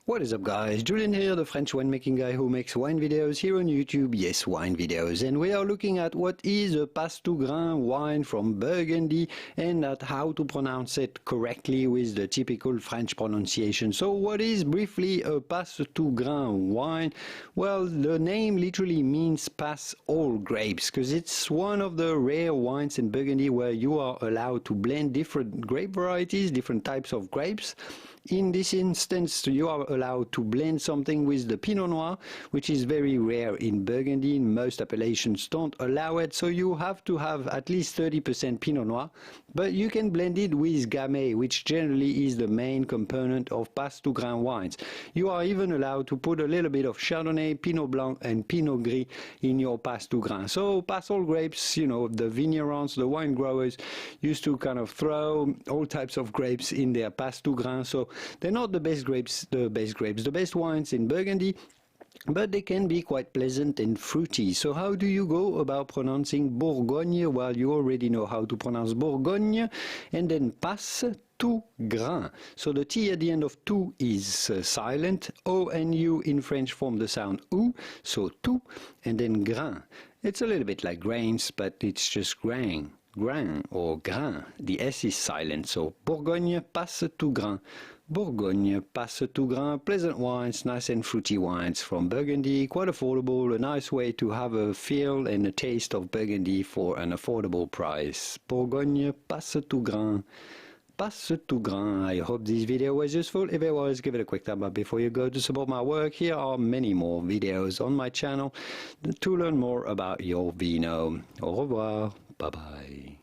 What is up guys, Julien here, the French winemaking guy who makes wine videos here on YouTube, yes, wine videos, and we are looking at what is a Passe-tout-grains wine from Burgundy and at how to pronounce it correctly with the typical French pronunciation. So what is briefly a Passe-tout-grains wine? Well, the name literally means pass all grapes, because it's one of the rare wines in Burgundy where you are allowed to blend different grape varieties, different types of grapes. In this instance, you are allowed to blend something with the Pinot Noir, which is very rare in Burgundy. Most appellations don't allow it, so you have to have at least 30% Pinot Noir. But you can blend it with Gamay, which generally is the main component of Passetoutgrains wines. You are even allowed to put a little bit of Chardonnay, Pinot Blanc and Pinot Gris in your Passetoutgrains. So pass all grapes, you know, the vignerons, the wine growers used to kind of throw all types of grapes in their Passetoutgrains. So they're not the best grapes, the best wines in Burgundy, but they can be quite pleasant and fruity. So how do you go about pronouncing Bourgogne? Well, you already know how to pronounce Bourgogne, and then Passe-tout-grains. So the T at the end of tout is silent. O and U in French form the sound OU, so tout, and then grain. It's a little bit like grains, but it's just grain. Grain or grain. The S is silent, so Bourgogne Passe-tout-grains. Bourgogne Passe-tout-grains, pleasant wines, nice and fruity wines from Burgundy, quite affordable, a nice way to have a feel and a taste of Burgundy for an affordable price. Bourgogne Passe-tout-grains. Passetoutgrains. I hope this video was useful. If it was, give it a quick thumb up before you go to support my work. Here are many more videos on my channel to learn more about your vino. Au revoir. Bye bye.